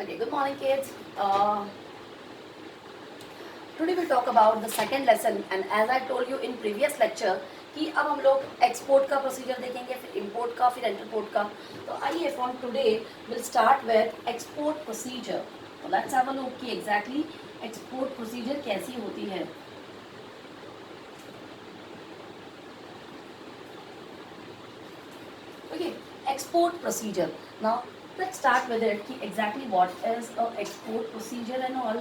Okay, good morning, kids. Today we'll talk about the second lesson, and as I told you in previous lecture कि अब हम लोग export का procedure देखेंगे, फिर इंपोर्ट का, फिर इंटरपोर्ट का. तो आइए from today will start with export procedure. तो लेट्स हैव अ लुक कि एग्जैक्टली एक्सपोर्ट प्रोसीजर कैसी होती है. Okay, export procedure. Now let's start with it कि exactly what is a export procedure and all.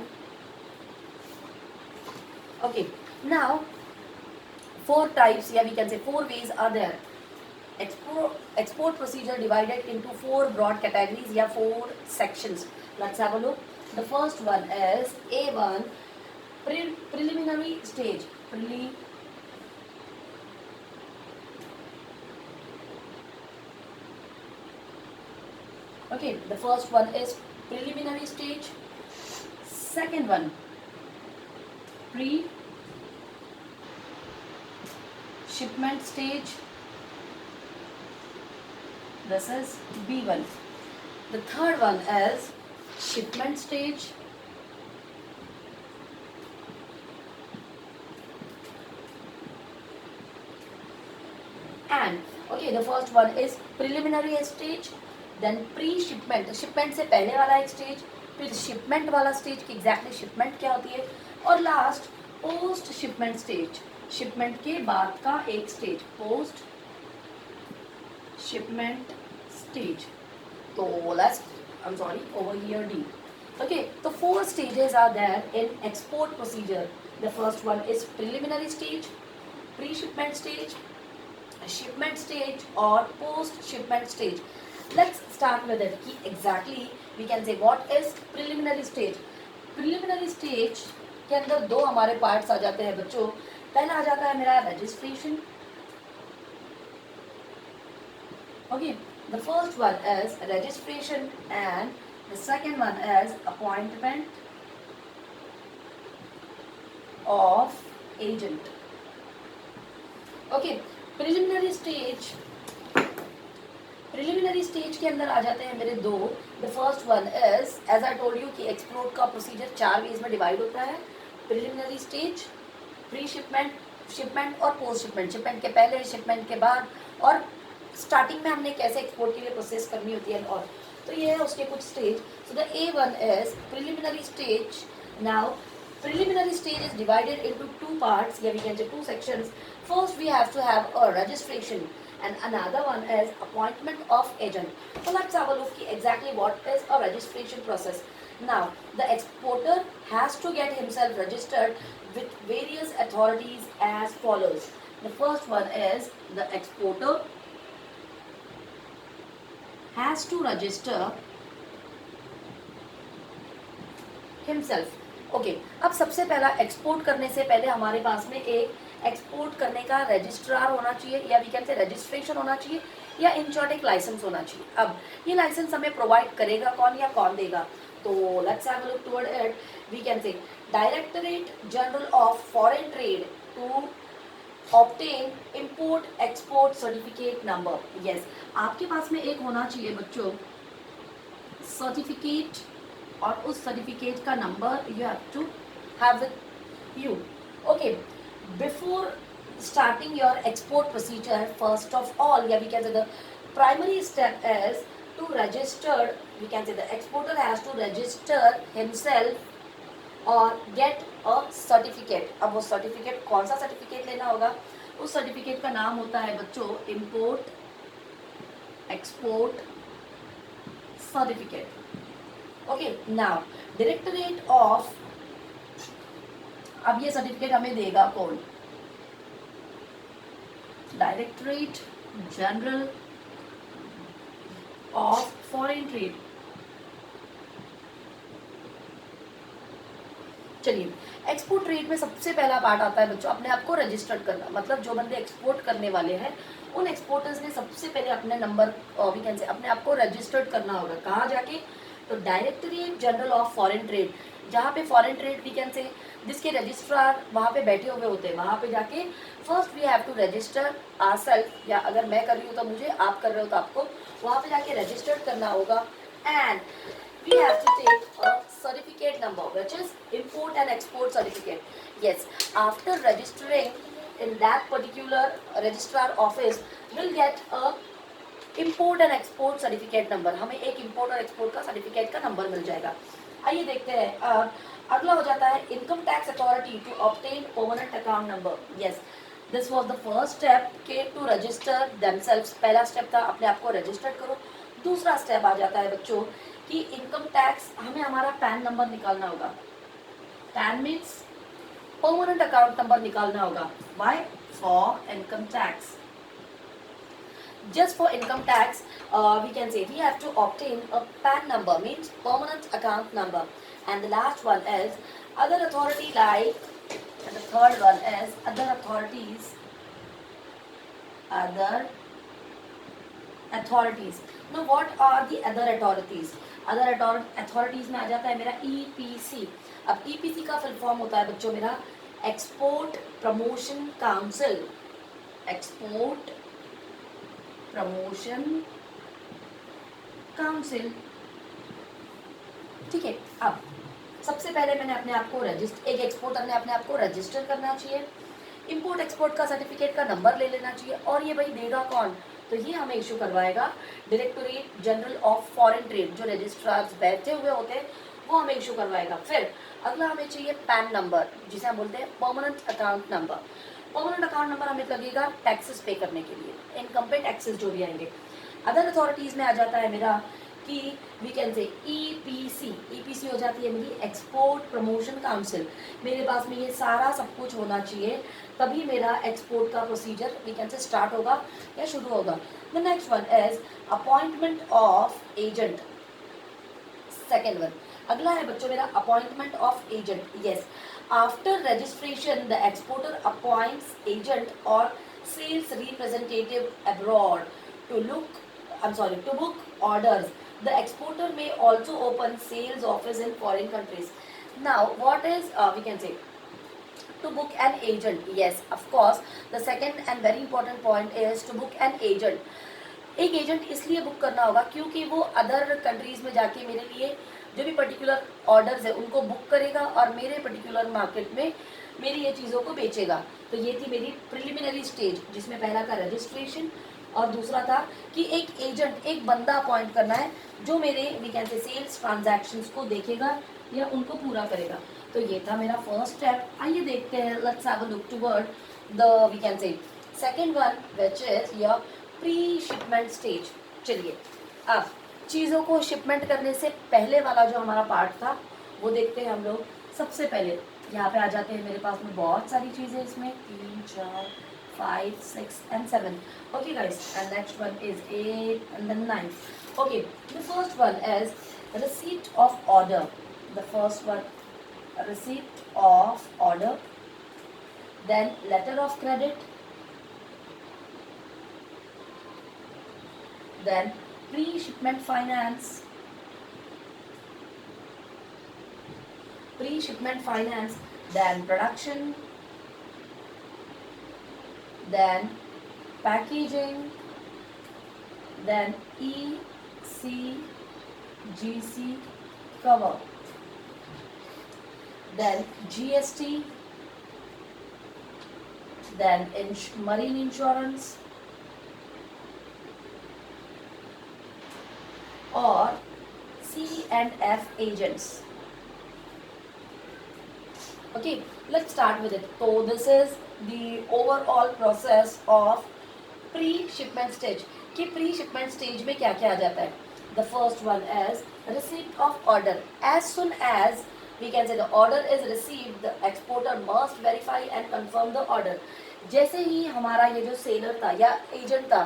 Okay, now four types, yeah, we can say four ways are there. Export procedure divided into four broad categories, yeah, four sections. Let's have a look. The first one is A1, preliminary stage. Okay, the first one is preliminary stage. Second one, pre-shipment stage. This is B1. The third one is shipment stage. And okay, the first one is preliminary stage, then pre-shipment. Shipment से पहले वाला एक stage, फिर shipment वाला stage की exactly shipment क्या होती है, और last post shipment stage, shipment के बाद का एक स्टेज, पोस्ट शिपमेंट स्टेज. तो let's I'm sorry, over here D. Okay, so four stages are there in export procedure. The first one is preliminary stage, pre-shipment stage, shipment stage or post shipment stage. Let's start with it कि exactly we can say what is preliminary stage. Preliminary stage के अंदर दो हमारे parts आ जाते हैं बच्चों. पहला आ जाता है मेरा registration. Okay, the first one is registration and the second one is appointment of agent. Okay, preliminary stage के अंदर आ जाते हैं मेरे दो. The first one is as I told you कि एक्सपोर्ट का प्रोसीजर चार वेज में डिवाइड होता है. Preliminary stage, pre shipment, shipment और पोस्ट शिपमेंट. शिपमेंट के पहले, शिपमेंट के बाद, और स्टार्टिंग में हमने कैसे एक्सपोर्ट के लिए प्रोसेस करनी होती है. और तो ये है उसके कुछ stage. So the A1 is preliminary stage. Now preliminary stage is divided into two parts, yeah, we can say two sections. First we have to have a registration and another one is appointment of agent. So let's have a look at exactly what is a registration process. Now the exporter has to get himself registered with various authorities as follows. The first one is the exporter has to register himself. Okay, अब सबसे पहला export करने से पहले हमारे पास में एक export करने का रजिस्ट्रार होना चाहिए, या वी कैन से रजिस्ट्रेशन होना चाहिए, या इन शॉर्ट एक लाइसेंस होना चाहिए. अब ये लाइसेंस हमें प्रोवाइड करेगा कौन या कौन देगा. तो let's have a look toward it. We can say Directorate General of Foreign Trade to obtain import export certificate number. Yes, आपके पास में एक होना चाहिए बच्चों सर्टिफिकेट, और उस सर्टिफिकेट का number you have to have with you. Okay, before starting your export procedure, first of all, yeah, we can say the primary step is to register. We can say the exporter has to register himself or get a certificate. अब वो certificate कौन सा certificate लेना होगा, उस certificate का नाम होता है बच्चों import export certificate. Okay, now directorate of, अब ये सर्टिफिकेट हमें देगा कौन, directorate General of Foreign trade. चलिए, एक्सपोर्ट ट्रेड में सबसे पहला पार्ट आता है बच्चों अपने आप को रजिस्टर्ड करना. मतलब जो बंदे एक्सपोर्ट करने वाले हैं उन एक्सपोर्टर्स ने सबसे पहले अपने नंबर वी कैन से अपने आप को रजिस्टर्ड करना होगा. कहाँ जाके, तो directorate General of Foreign trade, जहाँ पे फॉरेन ट्रेड वी कैन से जिसके रजिस्ट्रार वहाँ पे बैठे हुए होते हैं, वहाँ पे जाके first we have to register ourselves, या अगर मैं कर रही हूँ तो मुझे, आप कर रहे हो तो आपको वहाँ पे जाके रजिस्टर्ड करना होगा. And we have to take number, which is import and export certificate. Yes, after registering in that particular registrar office, we'll get a import and export certificate number. हमें एक import और export का certificate का number मिल जाएगा. आइए देखते हैं. अगला हो जाता है income tax authority to obtain permanent account number. Yes, this was the first step के टू रजिस्टर देमसेल्व्स. पहला स्टेप था अपने आप को रजिस्टर करो. दूसरा स्टेप आ जाता है बच्चों कि इनकम टैक्स हमें हमारा पैन नंबर निकालना होगा. Pan means permanent account number निकालना होगा. Why? For income tax. Just for income tax, we can say we have to obtain a PAN number, means permanent account number. And the last one is other authority like, and the third one is other authorities. Other authorities. Now what are the other authorities? Other authorities में आ जाता है मेरा EPC. अब EPC का full form होता है बच्चों मेरा export promotion council. Export promotion council. ठीक है. अब सबसे पहले मैंने अपने आप को रजिस्टर, एक एक्सपोर्टर ने अपने आप को रजिस्टर करना चाहिए. इंपोर्ट एक्सपोर्ट का सर्टिफिकेट का नंबर ले लेना चाहिए. और ये भाई देगा कौन? तो ये हमें इशू करवाएगा directorate general of Foreign trade. जो रजिस्ट्रार्स बैठे हुए होते हैं वो हमें इशू करवाएगा. फिर अगला हमें चाहिए पैन नंबर, जिसे हम बोलते हैं permanent account number. Permanent account number हमें लगेगा टैक्सेस पे करने के लिए, इनकम पे टैक्सेस जो भी आएंगे. अदर अथॉरिटीज़ में आ जाता है मेरा कि we can say EPC. EPC हो जाती है मेरी एक्सपोर्ट प्रमोशन काउंसिल. मेरे पास में ये सारा सब कुछ होना चाहिए तभी मेरा एक्सपोर्ट का procedure we can say start होगा या शुरू होगा. The next one is appointment of agent. Second one अगला है बच्चों मेरा appointment of agent. Yes, after registration the exporter appoints agent or sales representative abroad to book orders. The exporter may also open sales office in foreign countries. Now what is we can say to book an agent? Yes, of course, the second and very important point is to book an agent. एक agent इसलिए book करना होगा क्योंकि वो other countries में जाके मेरे लिए जो भी पर्टिकुलर ऑर्डर्स है उनको बुक करेगा और मेरे पर्टिकुलर मार्केट में मेरी ये चीज़ों को बेचेगा. तो ये थी मेरी प्रिलिमिनरी स्टेज, जिसमें पहला था रजिस्ट्रेशन और दूसरा था कि एक एजेंट, एक बंदा अपॉइंट करना है जो मेरे we can say sales transactions को देखेगा या उनको पूरा करेगा. तो ये था मेरा फर्स्ट स्टेप. आइए देखते हैं, let's have a look toward the we can say second one which is your pre shipment stage. चलिए अब चीज़ों को शिपमेंट करने से पहले वाला जो हमारा पार्ट था वो देखते हैं हम लोग. सबसे पहले यहाँ पे आ जाते हैं, मेरे पास में बहुत सारी चीज़ें इसमें 3, 4, 5, 6 and 7. Okay guys, and next one is 8 and then 9. Okay, the first one is receipt of order. The first one, receipt of order, then letter of credit, then pre-shipment finance, then production, then packaging, then ECGC cover, then GST, then marine insurance, or C&F agents. Okay, let's start with it. So this is the overall process of pre-shipment stage. कि pre-shipment stage में क्या क्या आ जाता है? The first one is receipt of order. As soon as we can say the order is received, the exporter must verify and confirm the order. जैसे ही हमारा ये जो सेलर था या एजेंट था,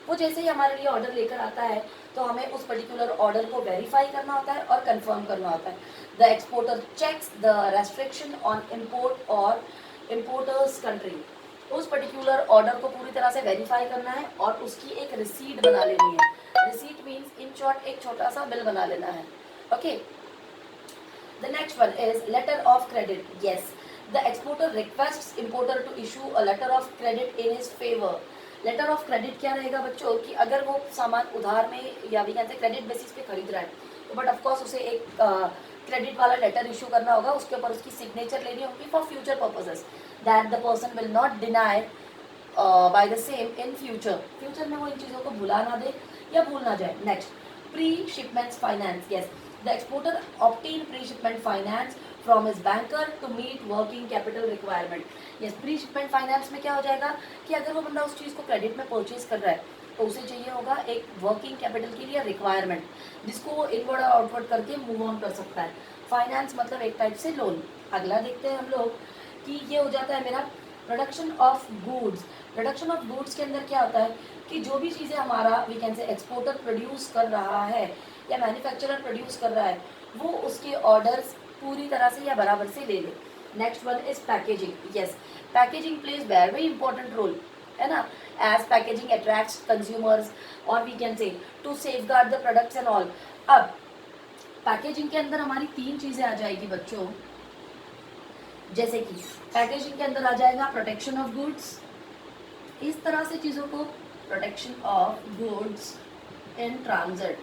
वो जैसे ही हमारे लिए ऑर्डर लेकर आता है तो हमें उस पर्टिकुलर ऑर्डर को वेरीफाई करना होता है और कंफर्म करना होता है. The exporter checks the restriction on import और इम्पोर्टर्स कंट्री. उस पर्टिकुलर ऑर्डर को पूरी तरह से वेरीफाई करना है और उसकी एक रिसीट बना लेनी है. रिसीट मीन्स इन शॉर्ट एक छोटा सा बिल बना लेना है. Okay, the next one is letter of credit. Yes, the exporter requests importer to issue a letter of credit in his favour. Letter of credit क्या रहेगा बच्चों कि अगर वो सामान उधार में या भी कहते हैं क्रेडिट बेसिस पे खरीद रहा है तो बट ऑफकोर्स उसे एक क्रेडिट वाला लेटर इशू करना होगा, उसके ऊपर उसकी सिग्नेचर लेनी होगी for future purposes, that the person will not deny by the same in future में वो इन चीज़ों को भुला ना दे या भूल ना जाए. Next, pre shipment finance. Yes, the exporter obtain pre shipment finance from his banker to meet working capital requirement. Yes, pre shipment finance में क्या हो जाएगा कि अगर वो बंदा उस चीज़ को क्रेडिट में परचेज कर रहा है तो उसे चाहिए होगा एक वर्किंग कैपिटल के लिए रिक्वायरमेंट, जिसको वो इनवर्ड और आउटवर्ड करके मूव ऑन कर सकता है. फाइनेंस मतलब एक टाइप से लोन. अगला देखते हैं हम लोग कि ये हो जाता है मेरा production of goods. Production of goods के अंदर क्या होता है कि जो भी चीज़ें हमारा we can say exporter produce कर रहा है या मैन्युफैक्चरर प्रोड्यूस कर रहा है वो उसके ऑर्डर्स पूरी तरह से या बराबर से ले ले. Next one is packaging. Yes, packaging plays very important role, है ना, एज पैकेजिंग अट्रैक्ट्स कंज्यूमर्स और we can say to safeguard the products and all. अब पैकेजिंग के अंदर हमारी 3 चीज़ें आ जाएगी बच्चों, जैसे कि पैकेजिंग के अंदर आ जाएगा प्रोटेक्शन ऑफ गुड्स, इस तरह से चीज़ों को, protection of goods in transit.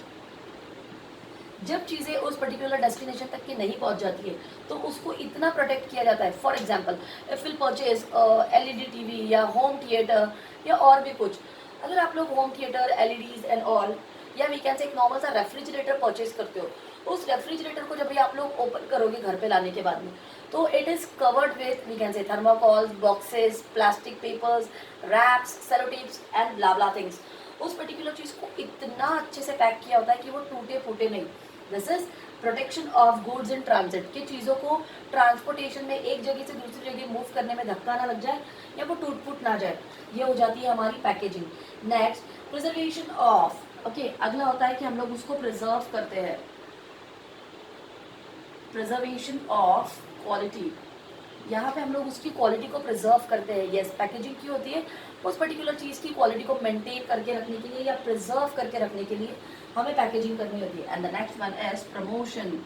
जब चीज़ें उस पर्टिकुलर डेस्टिनेशन तक की नहीं पहुंच जाती है तो उसको इतना प्रोटेक्ट किया जाता है. For example, if will purchase LED TV या होम थिएटर या और भी कुछ, अगर आप लोग home theatre, LEDs and all, या वी कैन से एक नॉर्मल सा रेफ्रिजरेटर परचेज करते हो, उस रेफ्रिजरेटर को जब भी आप लोग ओपन करोगे घर पे लाने के बाद में, तो it is covered with we can say thermocols, boxes, plastic papers, wraps, sellotapes and blah blah things. उस पर्टिकुलर चीज़ को इतना अच्छे से पैक किया होता है कि वो टूटे फूटे नहीं. This is protection of goods in transit, कि चीज़ों को ट्रांसपोर्टेशन में एक जगह से दूसरी जगह मूव करने में धक्का ना लग जाए या वो टूट फूट ना जाए. ये हो जाती है हमारी packaging. Next, preservation of. Okay, अगला होता है कि हम लोग उसको प्रिजर्व करते हैं. प्रिजर्वेशन ऑफ क्वालिटी, यहाँ पे हम लोग उसकी क्वालिटी को प्रिजर्व करते हैं. यस, पैकेजिंग की होती है उस पर्टिकुलर चीज़ की क्वालिटी को मेंटेन करके रखने के लिए या प्रिजर्व करके रखने के लिए हमें पैकेजिंग करनी होती है. And the next one is promotion.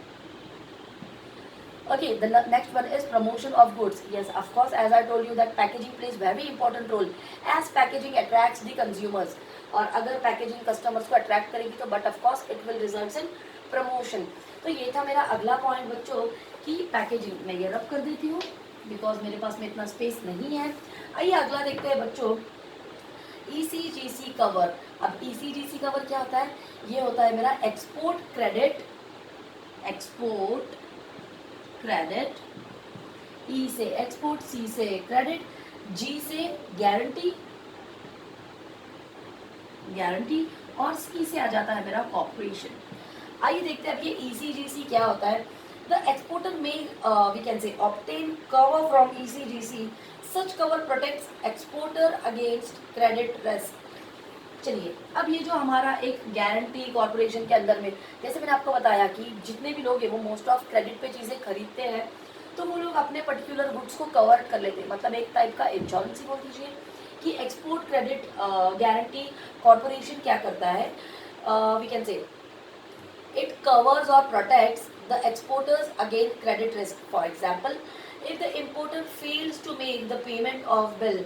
Okay, the next one is promotion of goods. Yes, of course, as I told you that packaging plays very important role as packaging attracts the consumers. और अगर packaging customers को attract करेगी तो but of course it will result in promotion. तो ये था मेरा अगला पॉइंट बच्चों कि पैकेजिंग. मैं ये रब कर देती हूँ बिकॉज मेरे पास में इतना स्पेस नहीं है. आइए अगला देखते हैं बच्चों, ECGC कवर. अब ECGC कवर क्या होता है? ये होता है मेरा export credit. Export credit, E से एक्सपोर्ट, C से क्रेडिट, G से गारंटी, गारंटी और C से आ जाता है मेरा कॉर्पोरेशन. आइए देखते हैं अब ये ECGC क्या होता है. द एक्सपोर्टर में we can say obtain cover from ECGC. Such cover protects exporter against credit risk. चलिए, अब ये जो हमारा एक गारंटी कॉर्पोरेशन के अंदर में, जैसे मैंने आपको बताया कि जितने भी लोग हैं वो मोस्ट ऑफ क्रेडिट पे चीज़ें खरीदते हैं तो वो लोग अपने पर्टिकुलर गुड्स को कवर कर लेते हैं. मतलब एक टाइप का इंश्योरेंस ही बोल दीजिए कि एक्सपोर्ट क्रेडिट गारंटी कॉर्पोरेशन क्या करता है, we can say it covers और protects the exporters against credit risk. For example, if the importer fails to make the payment of bill,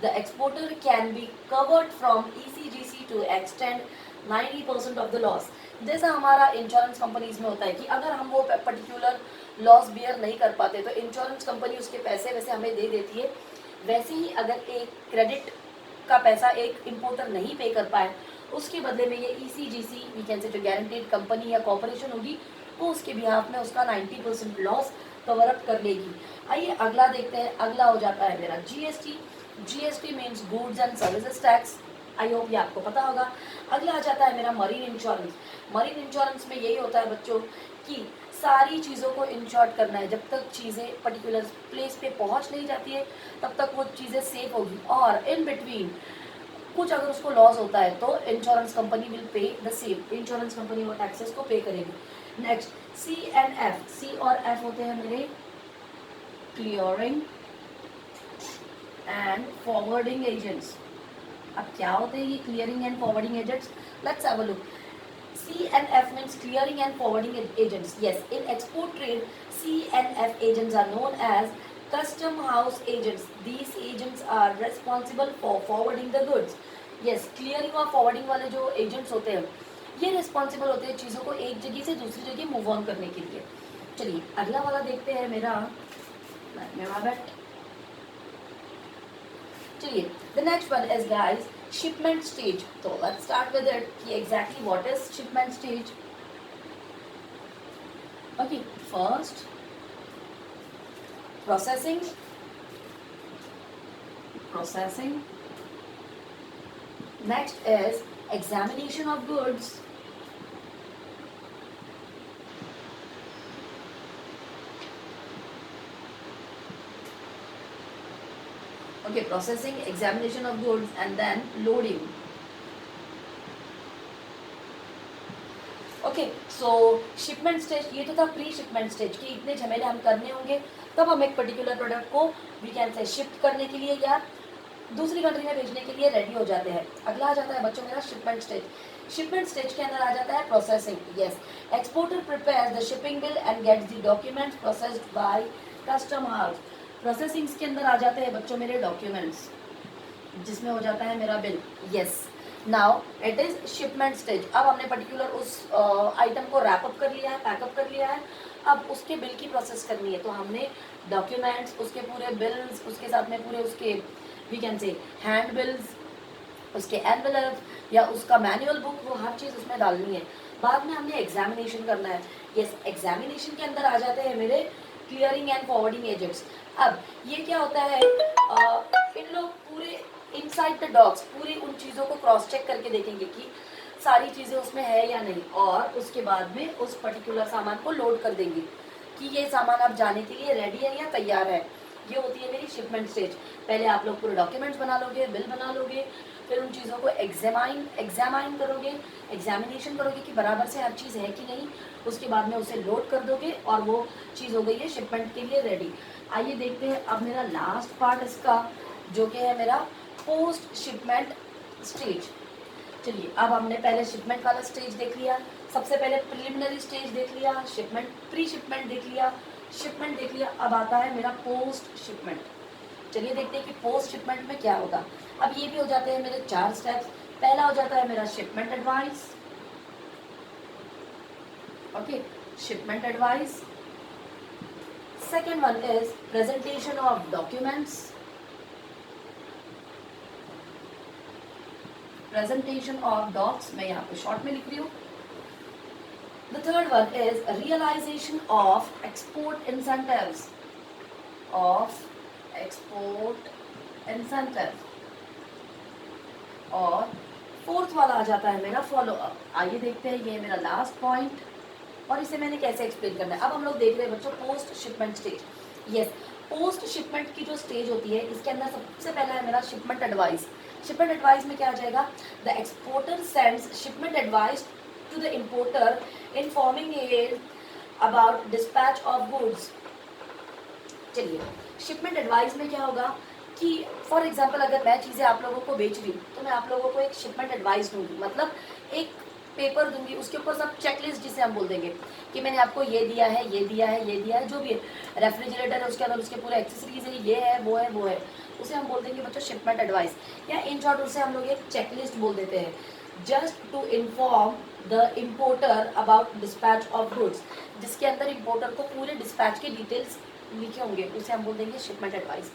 the exporter can be covered from ECGC to extend 90% of the loss. जैसा हमारा insurance companies में होता है कि अगर हम वो particular loss bear नहीं कर पाते तो इंश्योरेंस कंपनी उसके पैसे वैसे हमें दे देती है. वैसे ही अगर एक क्रेडिट का पैसा एक इम्पोर्टर नहीं पे कर पाए उसके बदले में ये ECGC वी कैन से जो गारंटीड कंपनी या कॉर्पोरेशन होगी वो उसके बिहाफ में उसका 90% लॉस कवर अप कर लेगी. आइए अगला देखते हैं. अगला हो जाता है मेरा GST. GST means goods and services tax. I hope ये आपको पता होगा. अगला आ जाता है मेरा मरीन इंश्योरेंस. मरीन इंश्योरेंस में यही होता है बच्चों कि सारी चीज़ों को इंश्योर्ड करना है. जब तक चीज़ें पर्टिकुलर प्लेस पे पहुंच नहीं जाती है तब तक वो चीज़ें सेफ होगी और इन बिटवीन कुछ अगर उसको लॉस होता है तो insurance company will pay the same. Insurance company वो टैक्सेस को पे करेगी. Next, C and F. C और F होते हैं मेरे क्लियरिंग एंड फॉरवर्डिंग एजेंट्स. अब क्या होते हैं ये clearing and forwarding agents? Let's have a look. C and F means clearing and forwarding agents. Yes, in export trade, C and F agents are known as custom house agents. These agents are responsible for forwarding the goods. Yes, clearing और forwarding वाले जो agents होते हैं ये responsible होते हैं चीज़ों को एक जगह से दूसरी जगह मूव ऑन करने के लिए. चलिए अगला वाला देखते हैं मेरा बैट। चलिए the next one is guys shipment stage. तो लेट्स स्टार्ट विद इट कि exactly what is shipment stage. Okay, first processing, next is examination of goods, okay, processing, examination of goods and then loading। Okay, so shipment stage ये तो था pre shipment stage कि इतने झमेले हम करने होंगे तब हम एक पर्टिकुलर प्रोडक्ट को वी कैन से शिफ्ट करने के लिए या दूसरी कंट्री में भेजने के लिए रेडी हो जाते हैं। अगला आ जाता है बच्चों मेरा शिपमेंट स्टेज। शिपमेंट स्टेज के अंदर आ जाता है processing. Yes, exporter prepares the shipping bill and gets the documents processed by custom house. Processings के अंदर आ जाते हैं बच्चों मेरे डॉक्यूमेंट्स जिसमें हो जाता है मेरा bill. Yes, now it is shipment stage. अब हमने पर्टिकुलर उस आइटम को रैपअप कर लिया है, पैकअप कर लिया है, अब उसके बिल की प्रोसेस करनी है। तो हमने डॉक्यूमेंट्स, उसके पूरे बिल्स, उसके साथ में पूरे उसके we can say hand bills, उसके एनवेलप या उसका मैनुअल बुक, वो हर चीज़ उसमें डालनी है। बाद में हमने एग्जामिनेशन करना है। यस, एग्जामिनेशन के अंदर आ जाते हैं मेरे क्लियरिंग एंड फॉरवर्डिंग एजेंट्स। अब ये क्या होता है, इन लोग पूरे इनसाइड द डॉक्स पूरी उन चीज़ों को क्रॉस चेक करके देखेंगे कि सारी चीज़ें उसमें है या नहीं, और उसके बाद में उस पर्टिकुलर सामान को लोड कर देंगे कि ये सामान आप जाने के लिए रेडी है या तैयार है। ये होती है मेरी शिपमेंट स्टेज। पहले आप लोग पूरे डॉक्यूमेंट्स बना लोगे, बिल बना लोगे, फिर उन चीज़ों को एग्जामाइन करोगे, एग्जामिनेशन करोगे कि बराबर से हर चीज़ है कि नहीं, उसके बाद में उसे लोड कर दोगे और वो चीज़ हो गई है शिपमेंट के लिए रेडी। आइए देखते हैं अब मेरा लास्ट पार्ट इसका जो कि है मेरा पोस्ट शिपमेंट स्टेज। चलिए अब हमने पहले शिपमेंट वाला स्टेज देख लिया, सबसे पहले प्रिलिमिनरी स्टेज देख लिया, शिपमेंट, प्री शिपमेंट देख लिया, शिपमेंट देख लिया। अब आता है मेरा पोस्ट शिपमेंट। चलिए देखते हैं कि पोस्ट शिपमेंट में क्या होगा। अब ये भी हो जाते हैं मेरे 4 स्टेप्स। पहला हो जाता है मेरा shipment advice. Okay, shipment advice. Second one is presentation of documents, presentation of docs, मैं यहाँ पे शॉर्ट में लिख रही हूँ। The third one is realization of export incentives, और फोर्थ वाला आ जाता है मेरा फॉलो अप। आइए देखते हैं, ये मेरा लास्ट पॉइंट और इसे मैंने कैसे एक्सप्लेन करना है। अब हम लोग देख रहे हैं बच्चों post shipment stage. Yes, post shipment की जो स्टेज होती है इसके अंदर सबसे पहला है मेरा शिपमेंट एडवाइस। शिपमेंट एडवाइस में क्या आ जाएगा, the exporter sends shipment advice to the importer informing him about dispatch of goods. चलिए शिपमेंट एडवाइस में क्या होगा कि फॉर एग्जांपल अगर मैं चीज़ें आप लोगों को बेच रही हूँ तो मैं आप लोगों को एक शिपमेंट एडवाइस दूंगी, मतलब एक पेपर दूंगी, उसके ऊपर सब चेकलिस्ट जिसे हम बोल देंगे कि मैंने आपको ये दिया है, ये दिया है, ये दिया है, जो भी है, रेफ्रिजरेटर है उसके अंदर उसके पूरे एक्सेसरीज है, ये है, वो है, वो है, उसे हम बोल देंगे बच्चों शिपमेंट एडवाइस, या इन शॉर्ट उसे हम लोग एक चेकलिस्ट बोल देते हैं, just to inform the importer about dispatch of goods, जिसके अंदर इम्पोर्टर को पूरे डिस्पैच के डिटेल्स लिखे होंगे, उसे हम बोल देंगे शिपमेंट एडवाइस।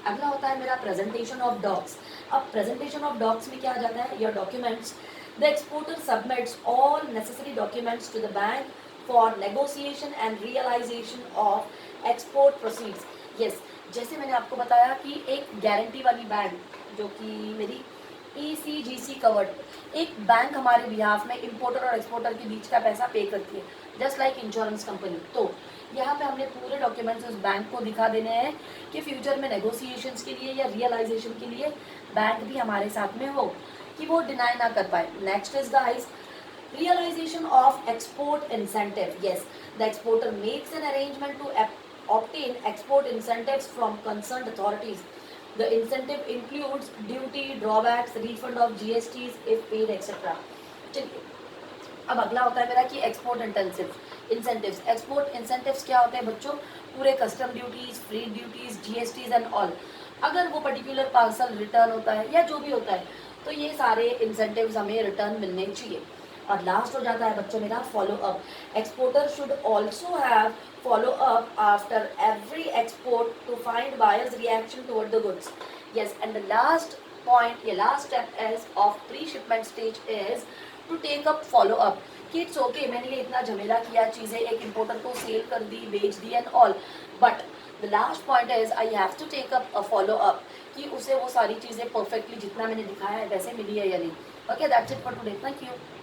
अगला होता है मेरा प्रेजेंटेशन ऑफ डॉक्स। अब प्रेजेंटेशन ऑफ डॉक्स में क्या आ जाता है, your documents, the exporter submits all necessary documents to the bank for negotiation and realisation of export proceeds. Yes, जैसे मैंने आपको बताया कि एक गारंटी वाली बैंक जो कि मेरी ECGC कवर्ड, एक बैंक हमारे बिहाफ में इंपोर्टर और एक्सपोर्टर के बीच का पैसा पे करती है, जस्ट लाइक इंश्योरेंस कंपनी। तो यहाँ पे हमने पूरे डॉक्यूमेंट्स उस बैंक को दिखा देने हैं कि फ्यूचर में नेगोशिएशंस के लिए या रियलाइजेशन के लिए बैंक भी हमारे साथ में हो, कि वो डिनाई ना कर पाए। Next is guys realization of export incentive. Yes, the exporter makes an arrangement to obtain export incentives from concerned authorities. The incentive includes duty, drawbacks, refund of GSTs if paid, etc. चलिए अब अगला होता है मेरा कि export incentives. Export incentives क्या होते हैं बच्चों, पूरे custom duties, free duties, GSTs and all. अगर वो पर्टिकुलर पार्सल रिटर्न होता है या जो भी होता है तो ये सारे इंसेंटिव्स हमें रिटर्न मिलने चाहिए। और लास्ट हो जाता है बच्चों मेरा follow up. Exporter should also have follow up after every export to find buyers reaction toward the goods. Yes, and the last point, the last step is of pre-shipment stage is to take up follow up. कि it's okay, मैंने ये इतना झमेला किया, चीज़ें एक importer को cell कर दी, बेच दी and all, but the last point is I have to take up a follow up कि उसे वो सारी चीज़ें परफेक्टली जितना मैंने दिखाया है वैसे मिली है या नहीं. Okay, that's it for today. Thank you.